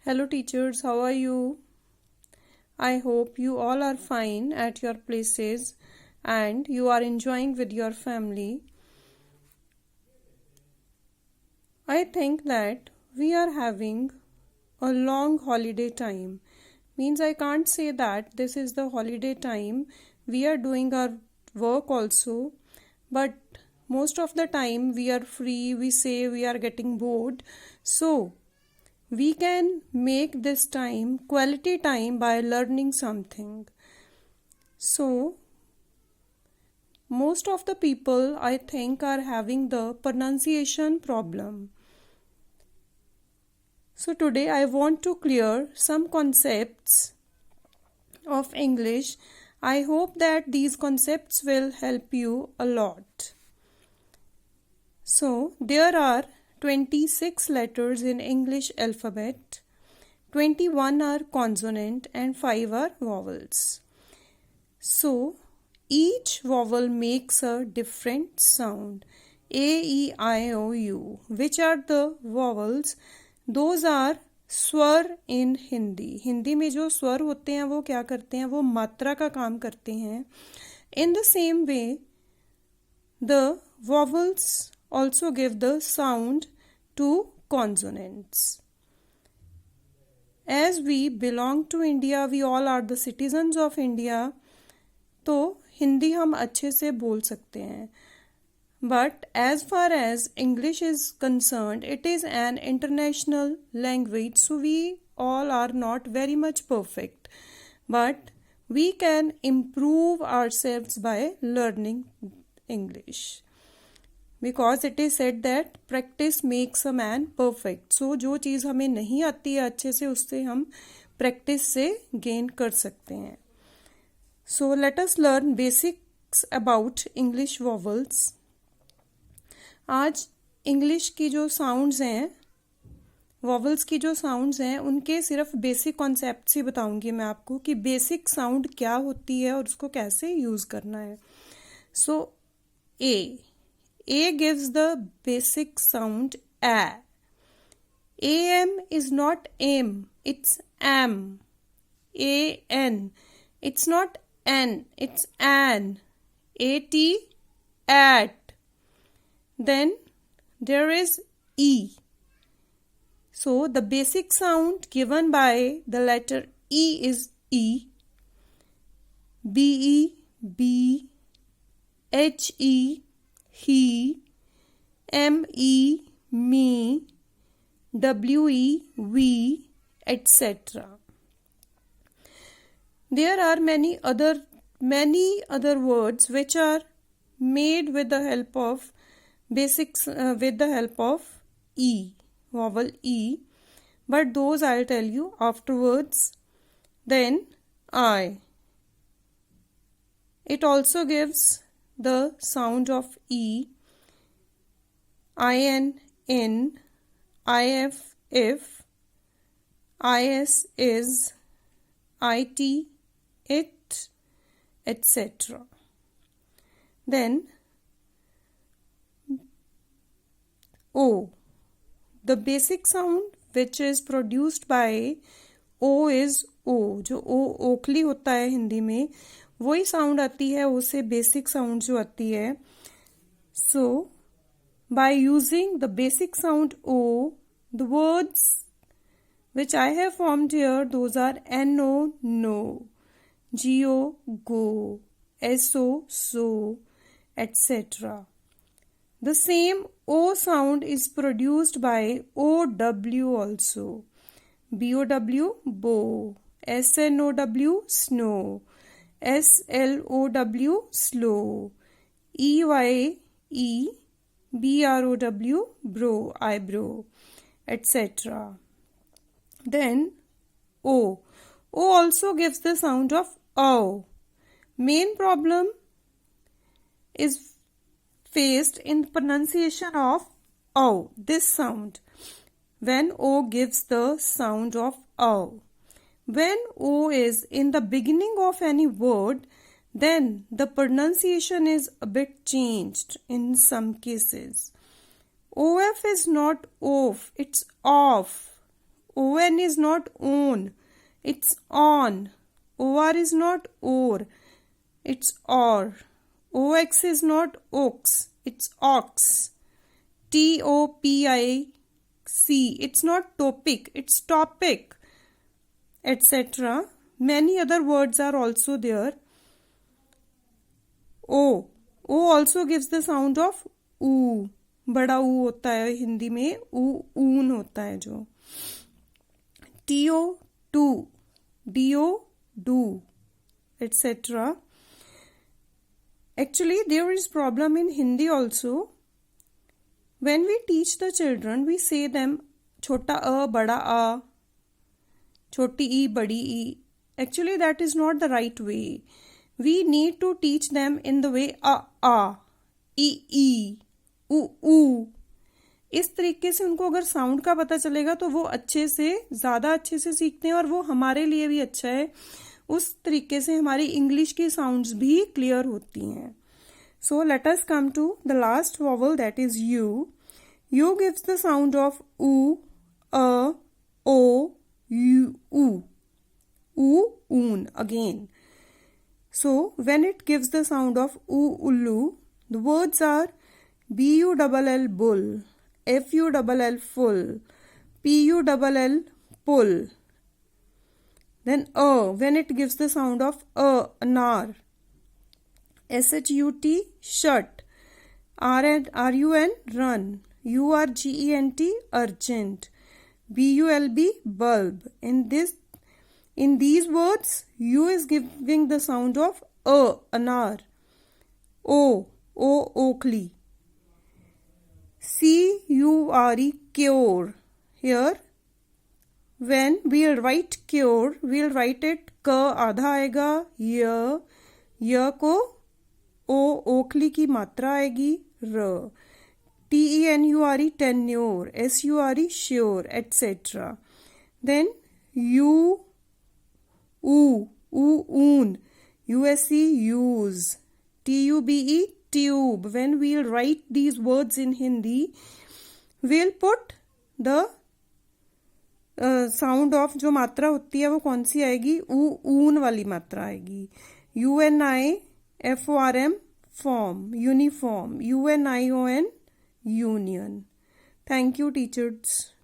Hello teachers, how are you? I hope you all are fine at your places and you are enjoying with your family. I think that we are having a long holiday time. Means I can't say that this is the holiday time. We are doing our work also, but most of the time we are free, we say we are getting bored. So, we can make this time quality time by learning something. So, most of the people I think are having the pronunciation problem. So, today I want to clear some concepts of English. I hope that these concepts will help you a lot. So, there are 26 letters in English alphabet. 21 are consonant and 5 are vowels. So, each vowel makes a different sound. A, E, I, O, U. Which are the vowels? Those are स्वर इन हिंदी. हिंदी में जो स्वर होते हैं वो क्या करते हैं? वो मात्रा का काम करते हैं. In the same way, the vowels also give the sound to consonants. As we belong to India, we all are the citizens of India. तो हिंदी हम अच्छे से बोल सकते हैं. But as far as English is concerned, it is an international language, so we all are not very much perfect. But we can improve ourselves by learning English. Because it is said that practice makes a man perfect. So जो चीज़ हमें नहीं आती है अच्छे से उससे हम practice से gain कर सकते हैं. So let us learn basics about English vowels. आज इंग्लिश की जो साउंड्स हैं, वॉवल्स की जो साउंड्स हैं, उनके सिर्फ बेसिक कॉन्सेप्ट्स ही बताऊंगी मैं आपको कि बेसिक साउंड क्या होती है और उसको कैसे यूज़ करना है. So A gives the basic sound A. M is not M, it's M. A N, it's not N, it's N. A T, at. Then there is E. So the basic sound given by the letter E is E. B-E, B. H-E, he. M-E, me. W-E, we, etc. There are many other words which are made with the help of basics with the help of E, vowel E, but those I'll tell you afterwards. Then I. It also gives the sound of E. IN, in. IF, if. IS, is. IT, it, etc. Then O. The basic sound which is produced by O is O. जो O ओखली होता है हिंदी में वही sound आती है. O से basic sound जो आती है. So, by using the basic sound O, the words which I have formed here, those are N-O, no. G-O, go. S-O, so, etc. The same O sound is produced by OW also. BOW, bow. SNOW, snow. SLOW, slow. EYE, BROW, bro, eyebrow, etc. Then O. O also gives the sound of O. Main problem is faced in pronunciation of O, this sound, when O gives the sound of O. When O is in the beginning of any word, then the pronunciation is a bit changed in some cases. OF is not off, it's off. ON is not own, it's on. OR is not or, it's or. OX is not ox, it's ox. TOPIC, it's not topic, it's topic, etc. Many other words are also there. O also gives the sound of ऊ. बड़ा ऊ होता है हिंदी में, ऊन होता है जो. TO to, DO do, etc. Actually, there is problem in Hindi also. When we teach the children, we say them छोटा अ बड़ा आ, छोटी ई बड़ी ई. Actually, that is not the right way. We need to teach them in the way a, ई, ऊ. इस तरीके से उनको अगर साउंड का पता चलेगा तो वो ज़्यादा अच्छे से सीखते हैं और वो हमारे लिए भी अच्छा है. उस तरीके से हमारी इंग्लिश की साउंड्स भी क्लियर होती हैं. So let us come to the last vowel, that is U. U gives the sound of ऊ, अ, ओ, यू, ऊन again. So when it gives the sound of ullu, the words are bull, bull, full, full, pull, pull. Then when it gives the sound of anar, shut, shut, run, run, urgent, urgent, bulb, bulb. In these words, U is giving the sound of anar, O, oakley, cure, cure. Here, when we'll write cure, we'll write it क आधा आएगा, य को ओखली की मात्रा आएगी, र. tenure, tenure, sure, sure, etc. Then oon, usc, use, tube, tube. When we'll write these words in Hindi, we'll put the sound of जो मात्रा होती है वो कौन सी आएगी, ऊन वाली मात्रा आएगी. UNIFORM, form, uniform, UNION, union. Thank you teachers.